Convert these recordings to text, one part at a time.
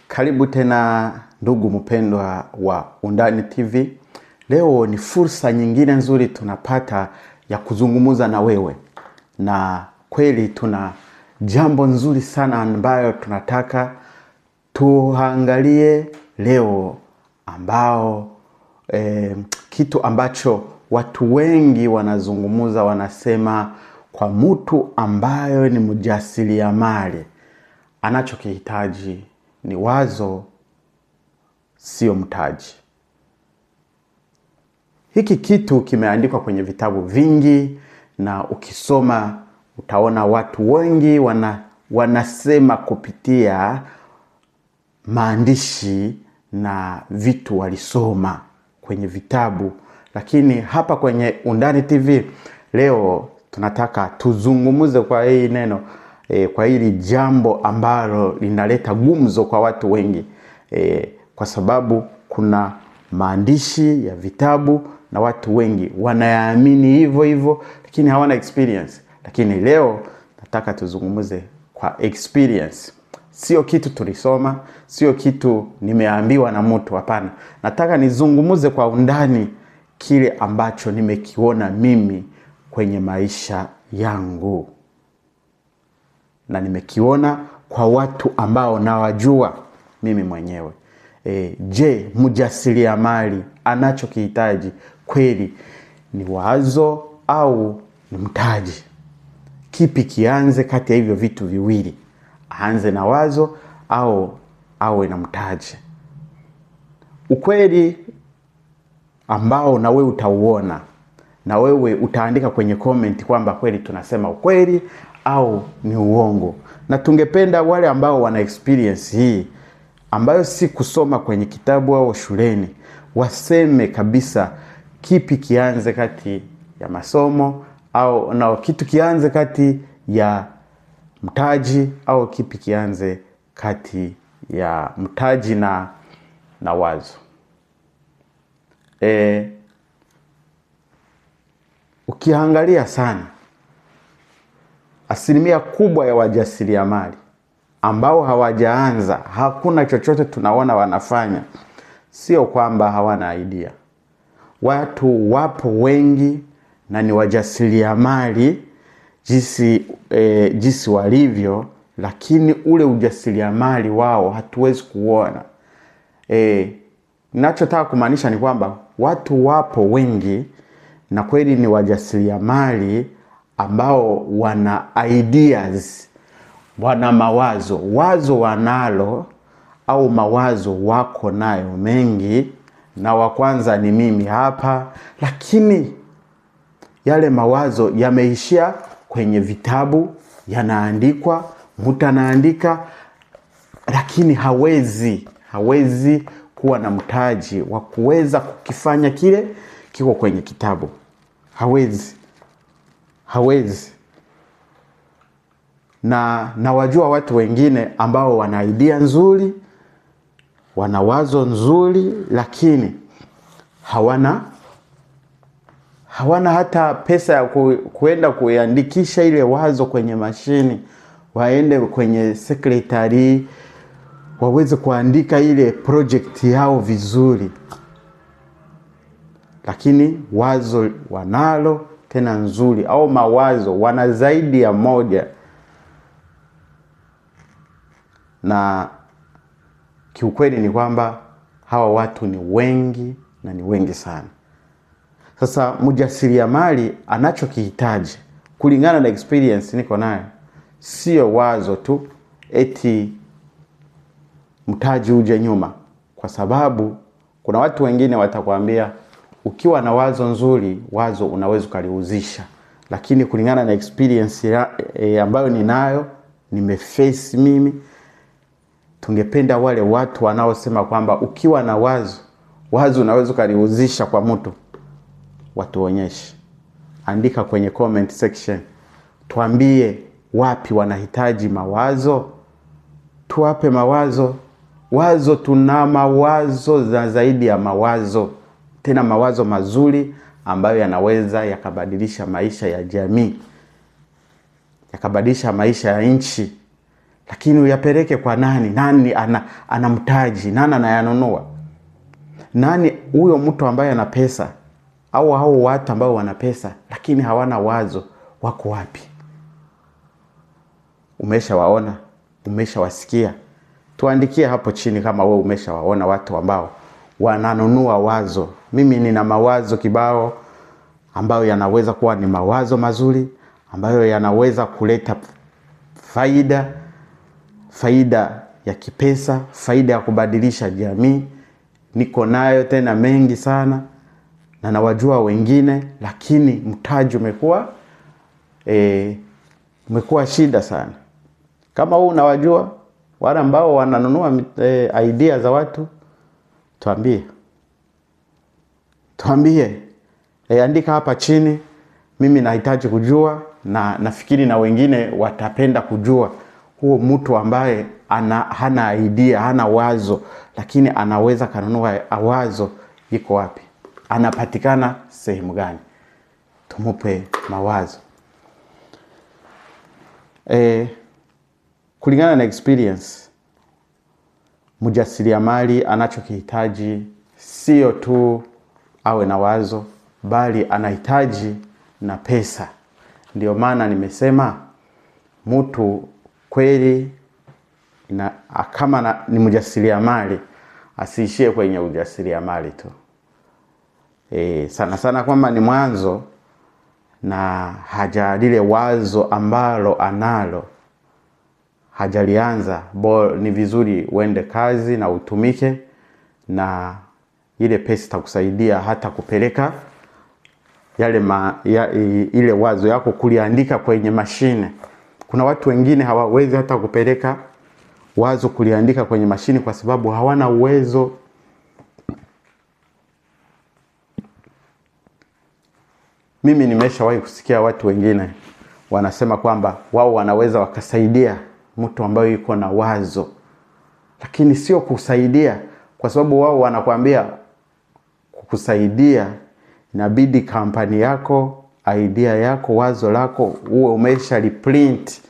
Karibu tena ndugu mpendwa wa Undani TV. Leo ni fursa nyingine nzuri tunapata ya kuzungumuza na wewe. Na kweli tuna jambo nzuri sana ambayo tunataka tuangalie leo, ambao kitu ambacho watu wengi wanazungumuza, wanasema kwa mtu ambayo ni mjasiriamali, anachokihitaji ni wazo, sio mtaji. Hiki kitu kimeandikwa kwenye vitabu vingi, na ukisoma utaona watu wengi wanasema kupitia maandishi na vitu walisoma kwenye vitabu. Lakini hapa kwenye Undani TV leo tunataka tuzungumuze kwa hii neno, kwa hili jambo ambalo linaleta gumzo kwa watu wengi, kwa sababu kuna maandishi ya vitabu na watu wengi wanayaamini hivyo hivyo, lakini hawana experience. Lakini leo nataka tuzungumuze kwa experience. Sio kitu tulisoma, sio kitu nimeambiwa na mtu, hapana. Nataka nizungumuze kwa undani kile ambacho nimekiona mimi kwenye maisha yangu, na nimekiona kwa watu ambao nawajua mimi mwenyewe. Je, mjasiriamali anachokihitaji kweli ni wazo au ni mtaji? Kipi kianze kati ya hivyo vitu viwili? Aanze na wazo au awe na mtaji? Ukweli ambao na wewe utauona, na wewe utaandika kwenye comment kwamba kweli tunasema ukweli au ni uongo. Na tungependa wale ambao wana experience hii, ambayo si kusoma kwenye kitabu au shuleni, waseme kabisa kipi kianze kati ya masomo, au na kitu kianze kati ya mtaji, au kipi kianze kati ya mtaji na wazo. Ukiangalia sana, asilimia kubwa ya wajasiriamali ambao hawajaanza, hakuna chochote tunaona wanafanya, sio kwamba hawana idea. Watu wapo wengi na ni wajasiriamali jinsi walivyo, lakini ule ujasiriamali wao hatuwezi kuona. Ninachotaka kumaanisha ni kwamba watu wapo wengi na kweli ni wajasiriamali ambao wana ideas, wana wazo wanalo, au mawazo wako nayo mengi, na wa kwanza ni mimi hapa. Lakini yale mawazo yameishia kwenye vitabu, yanaandikwa, mtu anaandika, lakini hawezi kuwa na mtaji wa kuweza kukifanya kile kiko kwenye kitabu. Hawezi. Na wajua watu wengine ambao wana idea nzuri, wana wazo nzuri, lakini hawana hata pesa ya kuenda kuandikisha ile wazo kwenye mashini, waende kwenye secretary waweze kuandika ile project yao vizuri. Lakini wazo wanalo tena nzuri, au mawazo wana zaidi ya moja, na kiukweli ni kwamba hawa watu ni wengi, na ni wengi sana. Sasa mjasiriamali anachokihitaji kulingana na experience niko nayo, sio wazo tu eti mtaji uje nyuma. Kwa sababu kuna watu wengine watakwambia ukiwa na wazo nzuri, wazo unaweza kuliuzisha. Lakini kulingana na experience ambayo ninayo, nimeface mimi, tungependa wale watu wanaosema kwamba ukiwa na wazo unaweza kuliuzisha kwa mtu, watuonyeshe. Andika kwenye comment section, tuambie wapi wanahitaji mawazo, tuwape mawazo. Tuna mawazo za zaidi ya mawazo, tena mawazo mazuri ambayo yanaweza yakabadilisha maisha ya jamii, yakabadilisha maisha ya nchi. lakini uyapeleke kwa nani? Nani ana mtaji? Nani anayanunua? Nani huyo mtu ambaye ana pesa, au hao watu ambao wana pesa lakini hawana wazo, wako wapi? Umeshawaona? Umeshawasikia? Tuandikie hapo chini kama wewe umeshawaona watu ambao wananunua wazo. Mimi nina mawazo kibao ambayo yanaweza kuwa ni mawazo mazuri, ambayo yanaweza kuleta faida ya kipesa, faida ya kubadilisha jamii. Niko nayo tena mengi sana, na nawajua wengine, lakini mtaji umekuwa shida sana. Kama wewe unawajua wale ambao wananunua idea za watu, tuambie. Andika hapa chini. Mimi nahitaji kujua, na nafikiri na wengine watapenda kujua huo mtu ambaye hana idea, hana wazo, lakini anaweza kanunua wazo, iko wapi? Anapatikana sehemu gani? Tumupe mawazo. Kulingana na experience, mjasiriamali anachokihitaji sio tu awe na wazo, bali anahitaji na pesa. Ndio maana nimesema mtu kweli kama ni mjasiriamali asiishie kwenye ujasiriamali tu. Sana sana kwamba ni mwanzo na hajalile wazo ambalo analo, hajalianza, ni vizuri uende kazi na utumike, na ile pesa itakusaidia hata kupeleka ile wazo yako kuliandika kwenye mashine. Kuna watu wengine hawawezi hata kupeleka wazo kuliandika kwenye mashine kwa sababu hawana uwezo. Mimi nimeshawahi kusikia watu wengine wanasema kwamba wao wanaweza wakasaidia mtu ambaye yuko na wazo, lakini sio kusaidia, kwa sababu wao wanakuambia kukusaidia inabidi kampani yako, idea yako, wazo lako uwe umeshaliprint,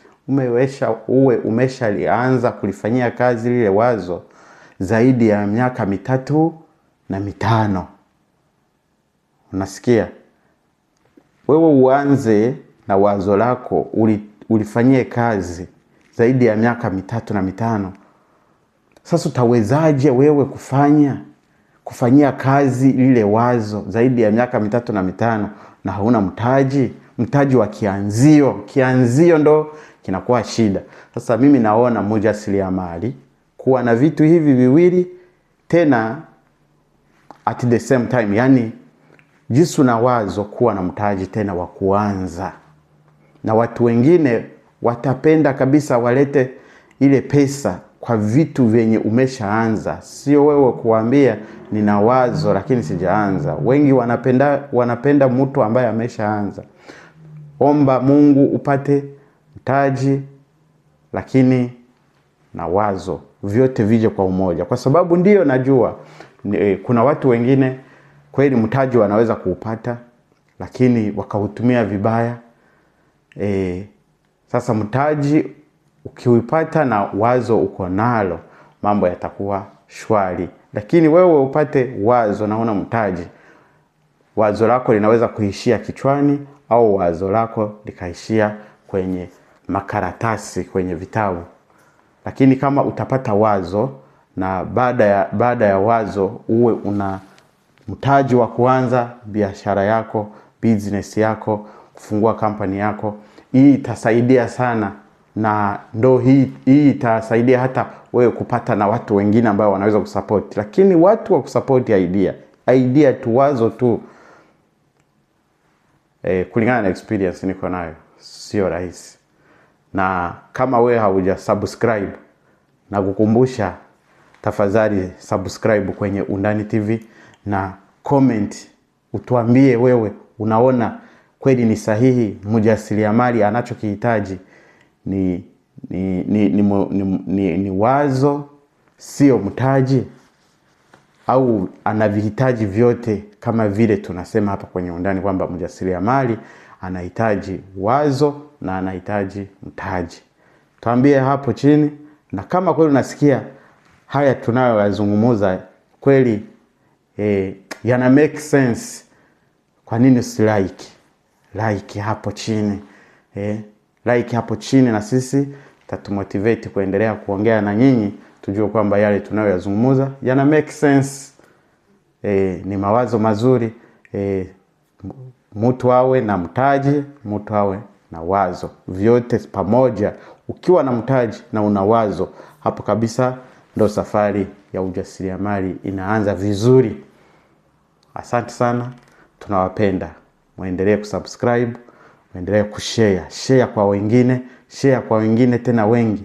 umeshalianza kulifanyia kazi lile wazo zaidi ya miaka 3 na 5. Unasikia? Wewe uanze na wazo lako ulifanyie kazi zaidi ya miaka 3 na 5. Sasa utawezaje wewe kufanyia kazi lile wazo zaidi ya miaka 3 na 5 na hauna mtaji wa kianzio ndo kinakuwa shida. Sasa mimi naona mjasiriamali kuwa na vitu hivi viwili tena at the same time, yani jinsi na wazo, kuwa na mtaji tena wa kuanza. Na watu wengine watapenda kabisa walete ile pesa kwa vitu vyenye umeshaanza, sio wewe kuambia nina wazo lakini sijaanza. Wengi wanapenda mtu ambaye ameshaanza. Omba Mungu upate mtaji lakini na wazo, vyote vije kwa umoja, kwa sababu ndio najua kuna watu wengine kweli mtaji wanaweza kuupata lakini wakautumia vibaya. Sasa mtaji ukiupata na wazo uko nalo, mambo yatakuwa shwari. Lakini wewe upate wazo na una mtaji, wazo lako linaweza kuishia kichwani au wazo lako likaishia kwenye makaratasi, kwenye vitabu. Lakini kama utapata wazo na baada ya wazo uwe una mtaji wa kuanza biashara yako, business yako, kufungua kampani yako, hii itasaidia sana. Na ndo hii itasaidia hata wewe kupata na watu wengine ambao wanaweza kusupport. Lakini watu wa kusupport idea tu, wazo tu, kulingana na experience niko nayo, sio rahisi. Na kama wewe hauja subscribe, na kukumbusha tafadhali subscribe kwenye Undani TV na comment, utuambie wewe unaona kweli ni sahihi mjasiriamali anachokihitaji ni wazo, sio mtaji, au anavihitaji vyote kama vile tunasema hapa kwenye Undani kwamba mjasiriamali anahitaji wazo na anahitaji mtaji. tuambie hapo chini, na kama kweli unasikia haya tunayoyazungumza kweli yana make sense, kwa nini usilike? Like hapo chini. Like hapo chini, na sisi tatumotivate kuendelea kuongea na nyinyi, tujue kwamba yale tunayoyazungumza yana make sense. Ni mawazo mazuri. Mtu awe na mtaji, mtu awe na wazo, vyote pamoja. Ukiwa na mtaji na una wazo, hapo kabisa ndo safari ya ujasiriamali inaanza vizuri. Asante sana, tunawapenda. Muendelee kusubscribe, muendelee share kwa wengine, share kwa wengine tena wengi.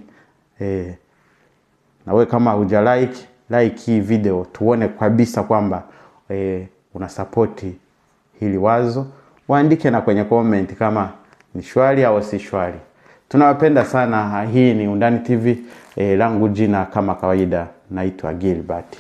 Na wewe kama hujalike, like hii video, tuone kabisa kwamba una support hili wazo. Waandike na kwenye comment kama ni shwari au si shwari. Tunawapenda sana. Hii ni Undani TV. Langu jina kama kawaida naitwa Gilbert.